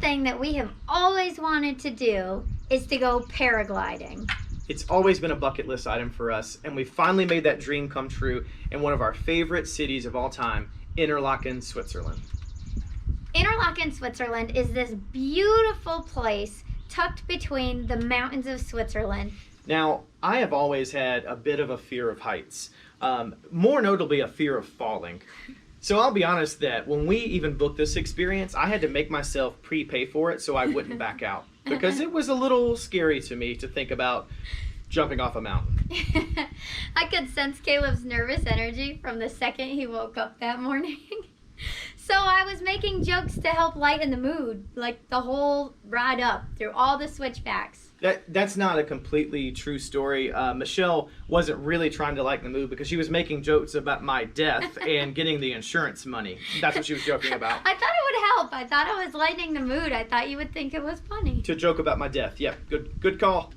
thing that we have always wanted to do is to go paragliding. It's always been a bucket list item for us, and we finally made that dream come true in one of our favorite cities of all time, Interlaken, Switzerland. Interlaken, Switzerland is this beautiful place tucked between the mountains of Switzerland. Now, I have always had a bit of a fear of heights, more notably a fear of falling. So I'll be honest that when we even booked this experience, I had to make myself prepay for it so I wouldn't back out, because it was a little scary to me to think about jumping off a mountain. I could sense Caleb's nervous energy from the second he woke up that morning. So I was making jokes to help lighten the mood, like the whole ride up through all the switchbacks. That's not a completely true story. Michelle wasn't really trying to lighten the mood because she was making jokes about my death and getting the insurance money. That's what she was joking about. I thought it would help. I thought I was lightening the mood. I thought you would think it was funny. To joke about my death. Yep, good call.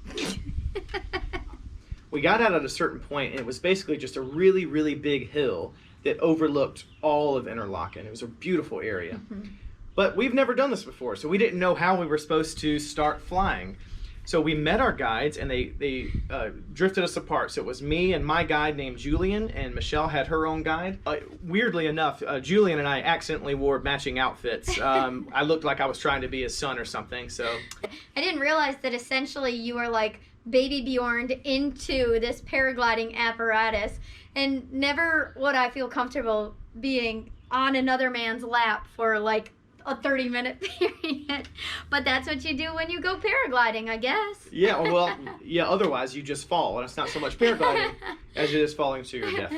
We got out at a certain point, and it was basically just a really, really big hill that overlooked all of Interlaken. It was a beautiful area. But we've never done this before, so we didn't know how we were supposed to start flying. So we met our guides, and they drifted us apart. So it was me and my guide named Julian, and Michelle had her own guide. Weirdly enough, Julian and I accidentally wore matching outfits. I looked like I was trying to be his son or something. So I didn't realize that essentially you were like baby Bjorned into this paragliding apparatus, and never would I feel comfortable being on another man's lap for like a 30-minute period. But that's what you do when you go paragliding, I guess. Yeah, well, yeah, otherwise you just fall, and it's not so much paragliding as it is falling to your death.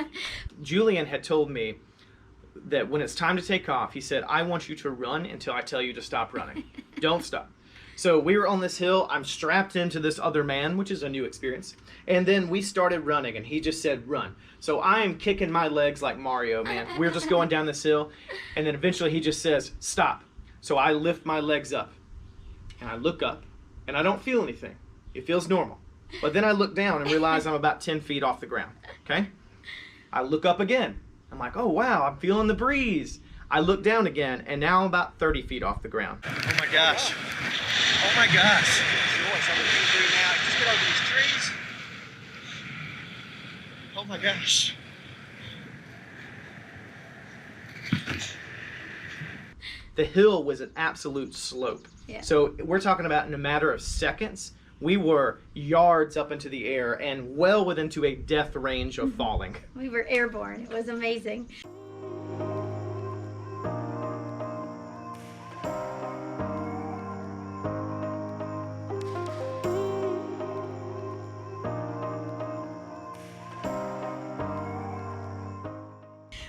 Julian had told me that when it's time to take off, he said, I want you to run until I tell you to stop running. Don't stop. So we were on this hill, I'm strapped into this other man, which is a new experience, and then we started running, and he just said, run. So I am kicking my legs like Mario, man. We're just going down this hill, and then eventually he just says, stop. So I lift my legs up, and I look up, and I don't feel anything. It feels normal. But then I look down and realize I'm about 10 feet off the ground, okay? I look up again. I'm like, oh, wow, I'm feeling the breeze. I look down again, and now I'm about 30 feet off the ground. Oh my gosh. Oh my gosh. Just get over these trees. Oh my gosh. The hill was an absolute slope. Yeah. So we're talking about in a matter of seconds, we were yards up into the air and well within to a death range of falling. We were airborne. It was amazing.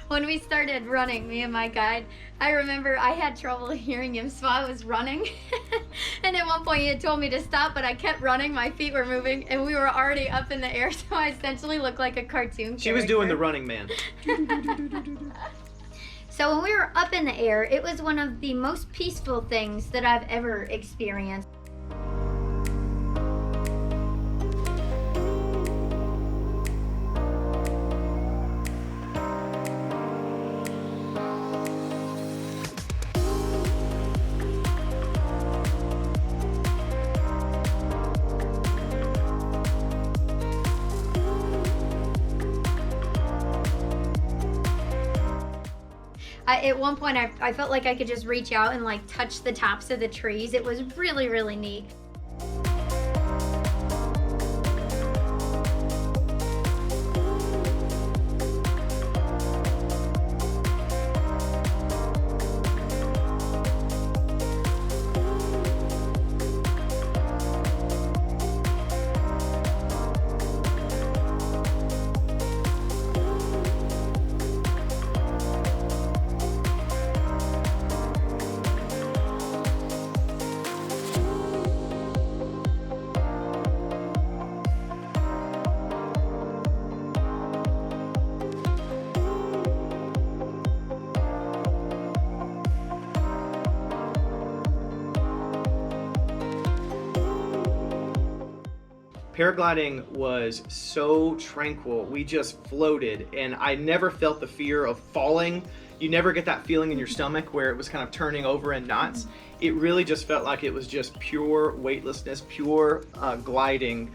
When we started running, me and my guide, I remember I had trouble hearing him, so I was running. And at one point he had told me to stop, but I kept running, my feet were moving, and we were already up in the air, so I essentially looked like a cartoon character. She was doing the Running Man. So when we were up in the air, it was one of the most peaceful things that I've ever experienced. At one point, I felt like I could just reach out and like touch the tops of the trees. It was really, really neat. Paragliding was so tranquil. We just floated, and I never felt the fear of falling You never get that feeling in your stomach where it was kind of turning over in knots. It really just felt like it was just pure weightlessness, pure gliding.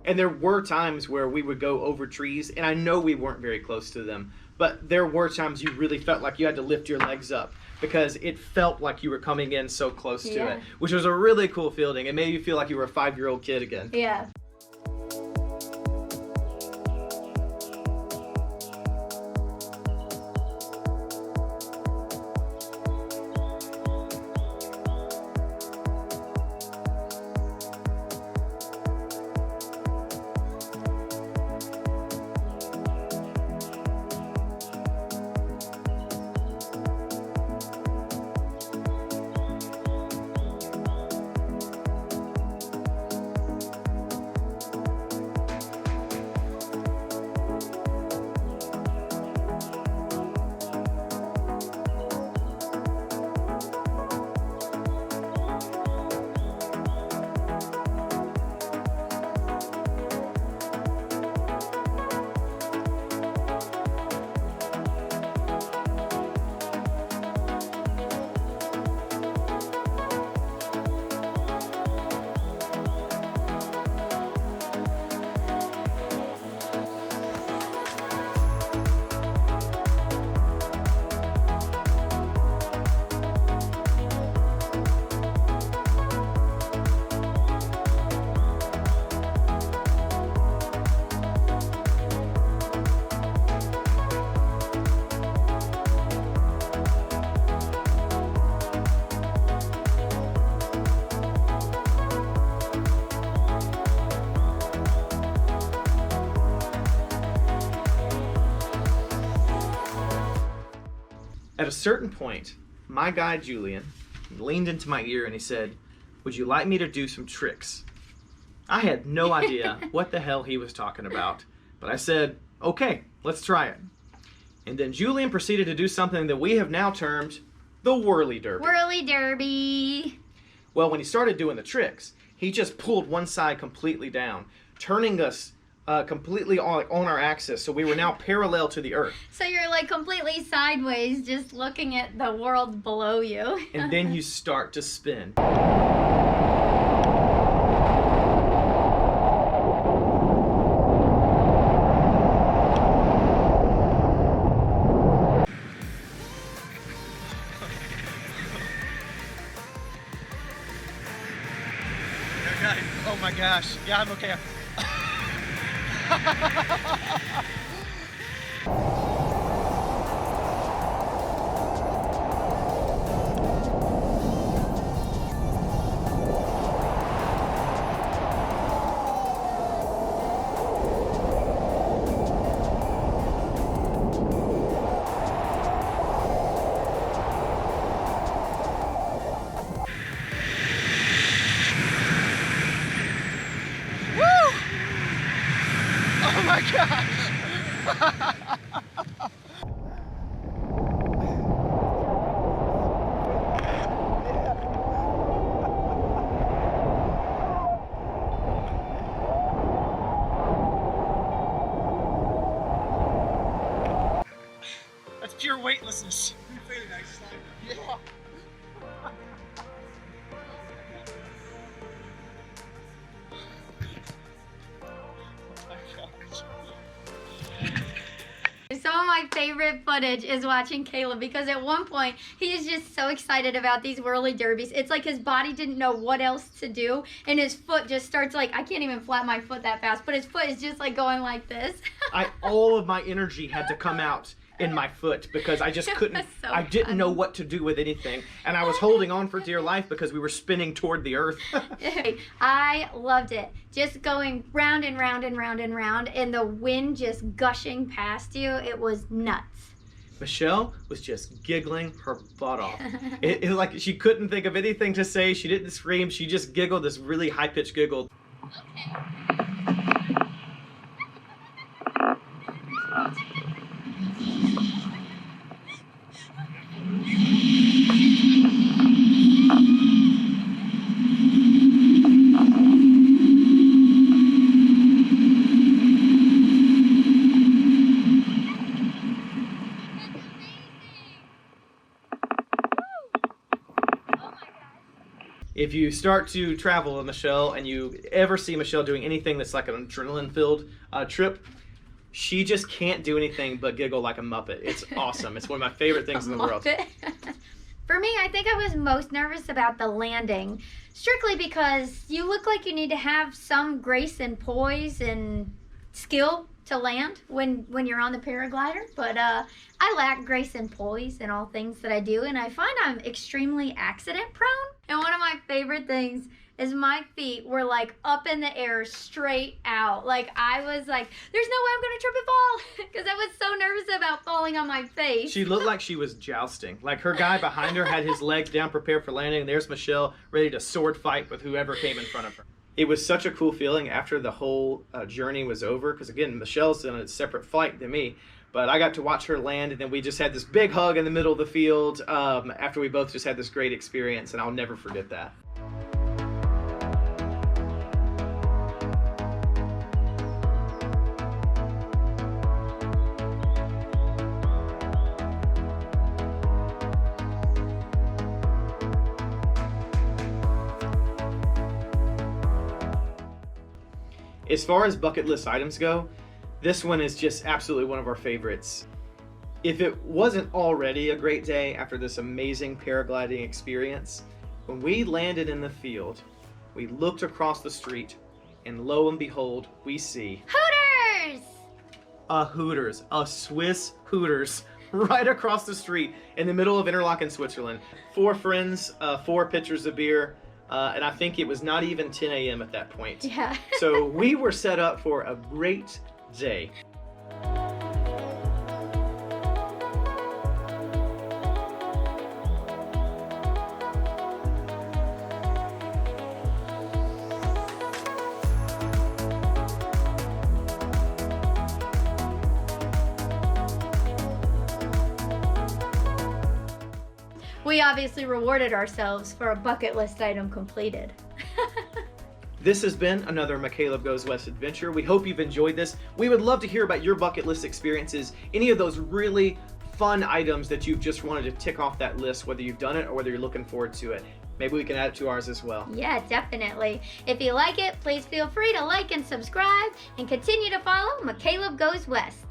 And there were times where we would go over trees, and I know we weren't very close to them, but there were times you really felt like you had to lift your legs up because it felt like you were coming in so close to it, which was a really cool feeling. It made you feel like you were a 5-year-old kid again. Yeah. At a certain point, my guy Julian leaned into my ear and he said, "Would you like me to do some tricks?" I had no idea what the hell he was talking about, but I said, "Okay, let's try it." And then Julian proceeded to do something that we have now termed the Whirly Derby. Whirly Derby. Well, when he started doing the tricks, he just pulled one side completely down, turning us completely on our axis, so we were now parallel to the earth. So you're like completely sideways, just looking at the world below you. And then you start to spin. Okay. Oh my gosh. Yeah, I'm okay. Oh my gosh! That's pure weightlessness. Yeah. Some of my favorite footage is watching Caleb because at one point he is just so excited about these whirly derbies. It's like his body didn't know what else to do, and his foot just starts like, I can't even flap my foot that fast, but his foot is just like going like this. All of my energy had to come out in my foot because I just couldn't, So I didn't funny. know what to do with anything. And I was holding on for dear life because we were spinning toward the earth. I loved it. Just going round and round and round and round, and the wind just gushing past you. It was nuts. Michelle was just giggling her butt off. It was like she couldn't think of anything to say. She didn't scream. She just giggled this really high-pitched giggle. If you start to travel with Michelle and you ever see Michelle doing anything that's like an adrenaline-filled trip, she just can't do anything but giggle like a Muppet. It's awesome. It's one of my favorite things in the world. For me, I think I was most nervous about the landing, strictly because you look like you need to have some grace and poise and skill to land when you're on the paraglider, but I lack grace and poise in all things that I do, and I find I'm extremely accident prone. And one of my favorite things is my feet were like up in the air straight out. Like I was like, there's no way I'm gonna trip and fall, because I was so nervous about falling on my face. She looked like she was jousting. Like her guy behind her had his legs down prepared for landing, and there's Michelle ready to sword fight with whoever came in front of her. It was such a cool feeling after the whole journey was over, because again, Michelle's in a separate flight than me, but I got to watch her land, and then we just had this big hug in the middle of the field after we both just had this great experience, and I'll never forget that. As far as bucket list items go, this one is just absolutely one of our favorites. If it wasn't already a great day after this amazing paragliding experience, when we landed in the field, we looked across the street, and lo and behold, we see Hooters! A Swiss Hooters, right across the street in the middle of Interlaken, Switzerland. 4 friends, 4 pitchers of beer, and I think it was not even 10 a.m. at that point. Yeah. So we were set up for a great day. We obviously rewarded ourselves for a bucket list item completed. This has been another MiCaleb Goes West adventure. We hope you've enjoyed this. We would love to hear about your bucket list experiences, any of those really fun items that you've just wanted to tick off that list, whether you've done it or whether you're looking forward to it. Maybe we can add it to ours as well. Yeah, definitely. If you like it, please feel free to like and subscribe, and continue to follow MiCaleb Goes West.